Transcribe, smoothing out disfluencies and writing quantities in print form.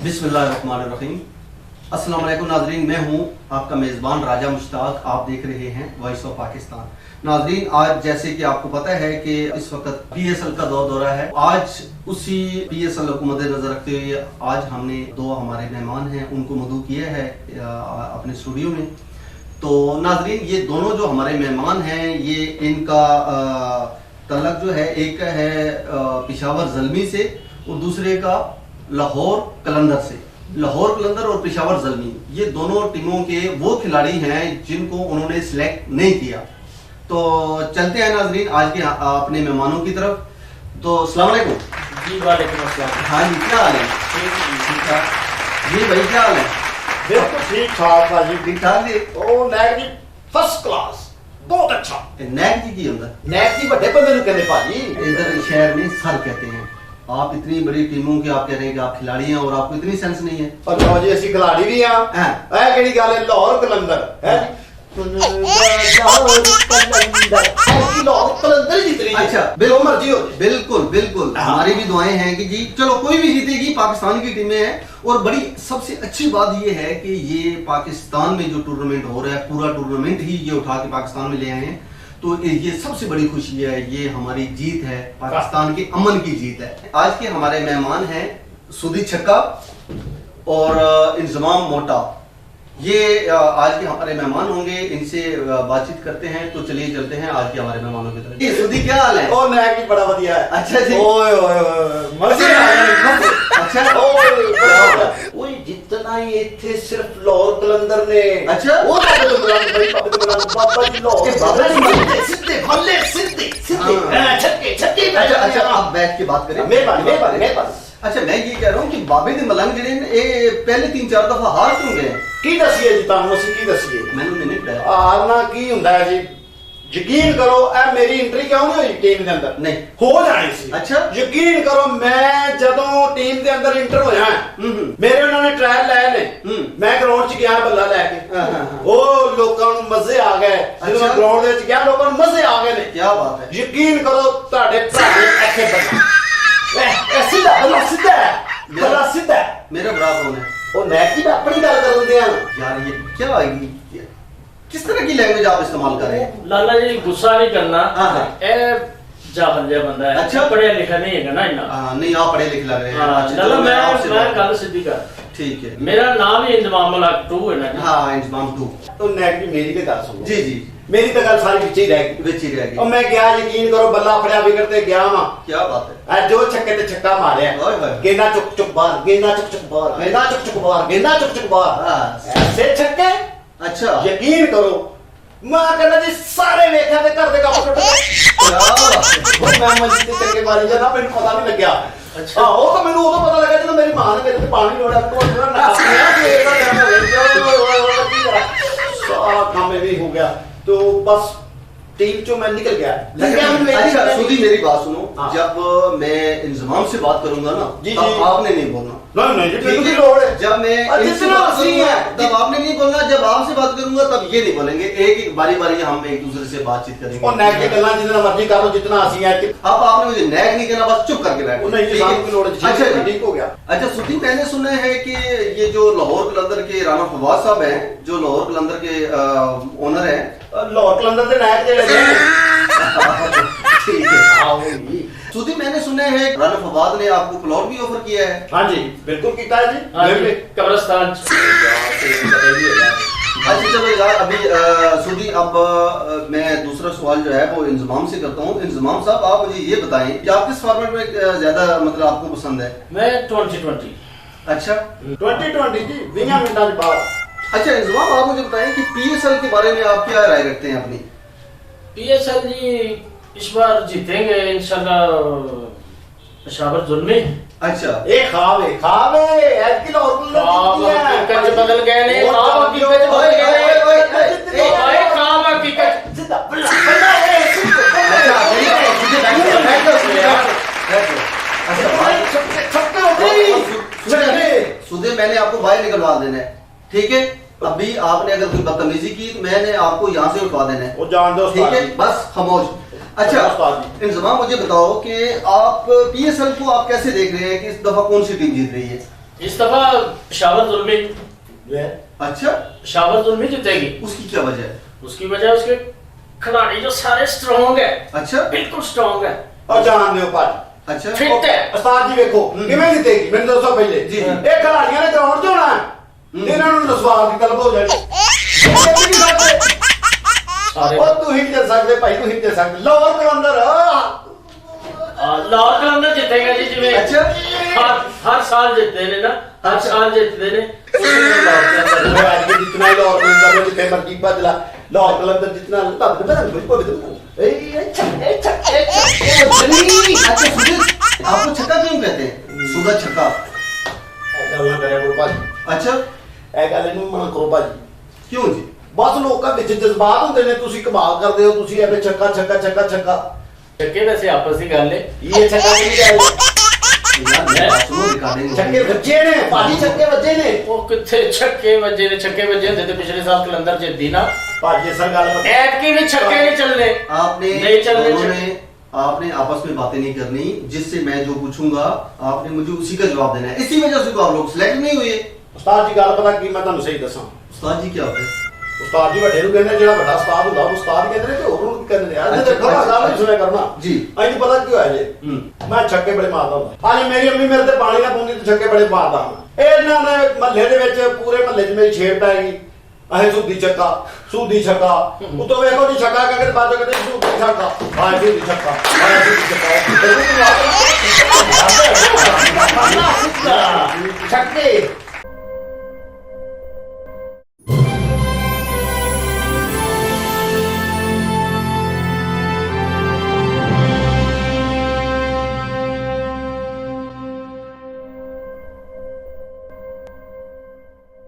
बिस्मिल्लाहिर्रहमानिर्रहीम। अस्सलाम वालेकुम नाज़रीन, मैं हूं आपका मेज़बान राजा मुश्ताक। आप देख रहे हैं वॉइस ऑफ पाकिस्तान। नाज़रीन, आज जैसे कि आपको पता है कि इस वक्त PSL का दौरा है। आज उसी PSL को मद्देनजर रखते हुए आज हमने दो हमारे मेहमान हैं उनको मदऊ किया है अपने स्टूडियो में। तो नाज़रीन, ये दोनों जो हमारे मेहमान हैं ये इनका तल्लक जो है, एक है पेशावर ज़ल्मी से और दूसरे का लाहौर कलंदर से। लाहौर कलंदर और पेशावर ज़ल्मी ये दोनों टीमों के वो खिलाड़ी हैं जिनको उन्होंने सिलेक्ट नहीं किया। तो चलते हैं नाजरीन आज के अपने मेहमानों की तरफ। तो अस्सलाम वालेकुम। जी वालेकुम अस्सलाम। हाँ जी, क्या हाल है? ठीक ठाक जी भाई, क्या हाल है? बिल्कुल ठीक ठाक भाजी, ठीक ठाक जी। ओ नैक जी फर्स्ट क्लास, बहुत अच्छा। नैक जी की होता नैक जी बड़े बंदे नु कहते भाजी, इधर शहर में सर कहते हैं। आप इतनी बड़ी टीमों के आप कह रहे हैं कि आप खिलाड़ी हैं और आपको इतनी सेंस नहीं है। अच्छा जी, ਅਸੀਂ खिलाड़ी भी हां। हां, ए केड़ी गल है? लाहौर कलंदर है अच्छा, बिल्कुल मर्जी हो। बिल्कुल बिल्कुल, हमारी भी दुआएं हैं कि जी चलो कोई भी जीतेगी, पाकिस्तान की टीमें हैं। और बड़ी सबसे अच्छी बात ये है कि ये पाकिस्तान में जो टूर्नामेंट हो रहा है, पूरा टूर्नामेंट ही ये उठा के पाकिस्तान में ले आए हैं। तो ये सबसे बड़ी खुशी है, ये हमारी जीत है, पाकिस्तान के अमन की जीत है। आज के हमारे मेहमान हैं सुदी छक्का और इंजमाम मोटा। ये आज के हमारे मेहमान होंगे, इनसे बातचीत करते हैं। तो चलिए चलते हैं आज के हमारे मेहमानों की तरफ। ये सुदी क्या हाल है? ओ नैक जी बड़ा बढ़िया है। अच्छा जी। ओए ओए मजे आ गए। अच्छा, ओए जितना ही इथे सिर्फ लाहौर कलंदर ने। अच्छा, वो बाबा तो बाबा जी लाहौर बाबा जी सीधे भले सीधे छक्के छक्के। अच्छा अच्छा, आप बैठ के बात करें। मेहरबानी। अच्छा, मैं ये कह रहा हूँ कि बाबे दे मलंग जिहड़े ने ये पहले 3-4 दफा हार क्यों गए? की दसिए जी तुहानू ਅਸੀਂ की दसिए? मैंने नहीं बताया। हारना की ਹੁੰਦਾ है जी? यकीन करो ए मेरी एंट्री क्यों नहीं हुई टीम के अंदर? नहीं हो जानी सी। अच्छा, यकीन करो मैं जदों टीम के अंदर इंटर होया मेरे उन्होंने ट्रायल लाए ने, मैं ग्राउंड च गया बल्ला लेके, ओ लोकां नू मजे आ गए। जदों मैं ग्राउंड दे विच गया लोकां नू मजे आ गए ने। क्या बात है? यकीन करो ਤੁਹਾਡੇ ਭਰਾ ਨੇ ਇੱਥੇ ਬੰਦਾ बड़ा सीधा मेरा बड़ा कौन है? ਉਹ ਨੈਕ ਦੀ ਆਪਣੀ ਗੱਲ ਕਰ ਦਿੰਦੇ ਆ यार ये क्या आएगी? किस तरह की लैंग्वेज आप इस्तेमाल कर रहे हैं? लाला जी गुस्सा नहीं करना। हाँ। ए जाहल जिहा बंदा है। अच्छा। पढ़िया लिखा नहीं है ना इन्ना। नहीं, आप पढ़े लिखे लग रहे हैं। हाँ, अच्छा, लाला चलो, आपसे मैं बात- गल सीधी कर। ठीक है। मेरा नाम ही इंजमाम मलक 2 है ना जी। हाँ, इंजमाम 2। तो नैक ਦੀ ਮੇਰੀ ਤੇ ਗੱਲ ਸੁਣੋ। जी जी, ਮੇਰੀ ਤਾਂ ਗੱਲ ਸਾਰੀ ਵਿੱਚ ਹੀ ਰਹਿ ਗਈ। विच ही रह ਉਹ गई। ਮੈਂ ਗਿਆ ਯਕੀਨ ਕਰੋ ਬੱਲਾ ਫੜਿਆ ਵਿਕਟ ਤੇ ਗਿਆ ਵਾਂ। क्या बात है? ਅੱਜ ਜੋ ਛੱਕੇ ਤੇ ਛੱਕਾ ਮਾਰਿਆ, ओए होए। ਗੇਂਦਾ ਚੁੱਕ ਚੁੱਕ ਬਾਹਰ, ਗੇਂਦਾ ਚੁੱਕ ਚੁੱਕ ਬਾਹਰ, ਗੇਂਦਾ ਚੁੱਕ ਚੁੱਕ ਬਾਹਰ, ਗੇਂਦਾ ਚੁੱਕ ਚੁੱਕ ਬਾਹਰ। हाँ, ਐਸੇ ਛੱਕੇ अच्छा, ਯਕੀਨ ਕਰੋ ਮੈਂ ਕਹਿੰਦਾ ਜੀ ਸਾਰੇ ਵੇਖਿਆ ਤੇ ਘਰ ਦੇ ਕੰਮ ਟੁੱਟ ਗਏ। क्या बात है? ਉਹ ਮੈਂ ਮੰਜੀ ਤੇ ਚੱਕੇ ਮਾਰੀ ਜਾਂਦਾ, ਮੈਨੂੰ ਪਤਾ ਨਹੀਂ ਲੱਗਿਆ। अच्छा। ਉਹ ਤਾਂ ਮੈਨੂੰ ਉਦੋਂ ਪਤਾ ਲੱਗਾ ਜਦੋਂ ਮੇਰੀ ਮਾਂ ਨੇ ਮੇਰੇ ਤੇ ਪਾਣੀ ਡੋਲਿਆ ਤੋਂ ਜਿਹੜਾ ਨੱਕ ਪਿਆ ਤੇ ਇਹਦਾ ਟਾਈਮ ਹੋ ਗਿਆ। ਸਾਰਾ ਕੰਮ ਇਹ ਹੋ ਗਿਆ। तो बस टीम चो मैं निकल गया। अच्छा सुधी, मेरी बात सुनो। हाँ। जब मैं इंजमाम से बात करूंगा ना, जी, तब जी। आपने नहीं बोलना। नहीं जी, ठीक है? लोड़ है। जब मैं और इनसे जितना बात हंसी करूंगा, है, तब आपने नहीं बोलना। जब आपसे बात करूंगा तब ये नहीं बोलेंगे। एक बारी बारी हम एक दूसरे से बातचीत करेंगे। और नैक की गल्ला जितना मर्जी कर लो, जितना हंसी है। अब आपने मुझे नैक नहीं कहना, बस चुप करके बैठो। नहीं जी, ठीक है? साहब की लोड़ है। अच्छा जी। ठीक हो गया। अच्छा सुधी, मैंने सुना है कि ये जो लाहौर कलंदर के राना फवाद साहब हैं, जो लाहौर कलंदर के ओनर हैं, लाहौर कलंदर दे नैक जेड़े ठीक है। सुधी, मैंने सुना है राना फवाद ने आपको प्लॉट भी ऑफर किया है। हाँ जी बिल्कुल कीता है जी। हाँ जी, कब्रिस्तान। अच्छा चलो यार, अभी सुधी अब मैं दूसरा सवाल जो है वो इंजमाम से करता हूँ। इंजमाम साहब, आप मुझे ये बताएं कि आप किस फॉर्मेट में ज्यादा मतलब आपको पसंद है? मैं 2020। अच्छा 2020 जी 20 मिनटां दे बाद। अच्छा इंजमाम, आप मुझे बताएं कि PSL के बारे में आप क्या राय रखते हैं अपनी? PSL जी इस बार जीतेंगे इंशाल्लाह पेशावर ज़ुल्मी। अच्छा, एक खावे ऐड की लाहौर कलंदर हकीकत बदल गए ने। हकीकत बदल गए। ओए काम हकीकत सीधा बल्ला बल्ला अच्छा बैठो। अच्छा सुधे, मैंने आपको बाहर निकलवा देना है, ठीक है? अभी आपने अगर कोई बदतमीजी की तो मैंने आपको यहाँ से उठवा देना है। वो जान दो, ठीक है? बस खामोश। अच्छा इंजमाम, मुझे बताओ कि आप PSL को आप कैसे देख रहे हैं कि इस दफा कौन सी टीम जीत रही है? इस दफा शावर जुल्मी अच्छा, शावर जुल्मी जीतेगी। उसकी क्या वजह है? उसकी वजह उसके खिलाड़ी जो सारे स्ट्रॉन्ग है, अच्छा, बिल्कुल स्ट्रॉन्ग है और जान दियो भाजी अच्छा, फिट है। ਉਸਤਾਦ ਜੀ ਵੇਖੋ ਕਿਵੇਂ ਜਿੱਤੇਗੀ ਮੈਨੂੰ ਦੱਸੋ ਪਹਿਲੇ ਜੀ। ਇਹ ਖਿਡਾਰੀਆਂ ਨੇ ਗਰਾਊਂਡ 'ਚ ਹੋਣਾ ਹੈ। ਇਹਨਾਂ ਨੂੰ ਨਸਵਾਰ ਦੀ ਤਲਬ ਹੋ ਜਾਣੀ ਜਿੱਤ ਨਹੀਂ ਸਕਦੇ। सारे ਉਹ ਤੁਸੀਂ ਨਹੀਂ ਜਿੱਤ ਸਕਦੇ ਭਾਈ, ਤੁਸੀਂ ਨਹੀਂ ਜਿੱਤ ਸਕਦੇ। ਲਾਹੌਰ ਕਲੰਦਰ लाहौर कलंदर जीतेगा जी जिवें अच्छा। हर साल जीतते ने ना, हर साल जीतते ने उसी में लाहौर कलंदर ਉਹ ਐਤਕੀ ਜਿੱਤਣਾ ਹੀ ਲਾਹੌਰ ਕਲੰਦਰ ਨੂੰ, ਜਿੱਥੇ ਮਰਜੀ ਭੱਜ ਲਾ ਲਾਹੌਰ ਕਲੰਦਰ ਜਿੱਤਣਾ ਤਾਂ ਪਤਾ ਨਹੀਂ ਕੋਈ अच्छा सुजीत, आपको छक्का क्यों कहते हैं? सुगा छक्का। ਗੱਲਾਂ ਕਰਿਆ ਕਰੋ ਭਾਜੀ। अच्छा, ਇਹ ਗੱਲ ਇਹਨੂੰ ਮਨਾ ਕਰੋ ਭਾਜੀ। क्यों जी? ਬਸ ਲੋਕਾਂ ਵਿੱਚ ਜਜ਼ਬਾਤ ਹੁੰਦੇ ਨੇ, ਤੁਸੀਂ ਕਮਾਲ ਕਰਦੇ ਹੋ, ਤੁਸੀਂ ਐਵੇਂ ਛੱਕਾ ਛੱਕਾ ਛੱਕਾ ਛੱਕਾ छक्के वैसे आपस की गल है। ਇਹ ਛੱਕਾ ਨਹੀਂ ਜਾਏਗਾ। यार मेरी बात सुनो, रिकॉर्डिंग ਛੱਕੇ ਵੱਜੇ ਨੇ ਭਾਜੀ, ਛੱਕੇ ਵੱਜੇ ਨੇ वो कितने छक्के बजे ने, छक्के बजे होते थे पिछले साल कलंदर जीती ना। ਭਾਜੀ ਸਰ ਗੱਲ ਪਤਾ ऐतकी भी छक्के नहीं चलने। आपने नहीं चलने दोनों ने आपने आपस में बातें नहीं करनी, जिससे मैं जो पूछूंगा आपने मुझे उसी का जवाब देना है। इसी वजह से तो आप लोग सिलेक्ट नहीं हुए। ਉਸਤਾਦ ਜੀ ਗੱਲ ਪਤਾ ਕੀ ਮੈਂ ਤੁਹਾਨੂੰ ਸਹੀ ਦੱਸਾਂ। उस्ताद जी क्या होते हैं? ਉਸਤਾਦ ਜੀ ਵੱਡੇ ਨੂੰ ਕਹਿੰਦੇ, ਜਿਹੜਾ ਵੱਡਾ ਉਸਤਾਦ ਹੁੰਦਾ ਉਹਨੂੰ ਉਸਤਾਦ ਕਹਿੰਦੇ ਨੇ, ਤੇ ਹੋਰ ਨੂੰ ਕੀ ਕਹਿੰਦੇ ਨੇ ਯਾਰ। ਤੇ ਖੜਾ ਗੱਲ ਨਹੀਂ ਸੁਣਿਆ ਕਰਨਾ जी। ਅੱਜ ਪਤਾ ਕੀ ਹੋਇਆ ਜੇ, ਮੈਂ ਛੱਕੇ ਬੜੇ ਮਾਰਦਾ ਹੁੰਦਾ। ਅੱਜ ਮੇਰੀ ਅੰਮੀ ਮੇਰੇ ਤੇ ਪਾਣੀ ਨਾ ਪਾਉਂਦੀ ਤੇ ਛੱਕੇ ਬੜੇ ਮਾਰਦਾ ਹਾਂ। ਇਹਨਾਂ ਨੇ ਮਹੱਲੇ ਦੇ ਵਿੱਚ, ਪੂਰੇ ਮਹੱਲੇ 'ਚ ਮੇਰੀ ਛੇੜ ਪੈ ਗਈ। ਅਹੇ ਸੁੱਦੀ ਛੱਕਾ, ਸੁੱਦੀ ਛੱਕਾ, ਉਤੋਂ ਵੇਖੋ ਜੀ ਛੱਕਾ ਕਹਿੰਦੇ ਬਾਅਦ ਕਹਿੰਦੇ ਸੁੱਦੀ ਛੱਕਾ, ਆਏ ਸੁੱਦੀ ਛੱਕਾ, ਆਏ ਸੁੱਦੀ ਛੱਕਾ।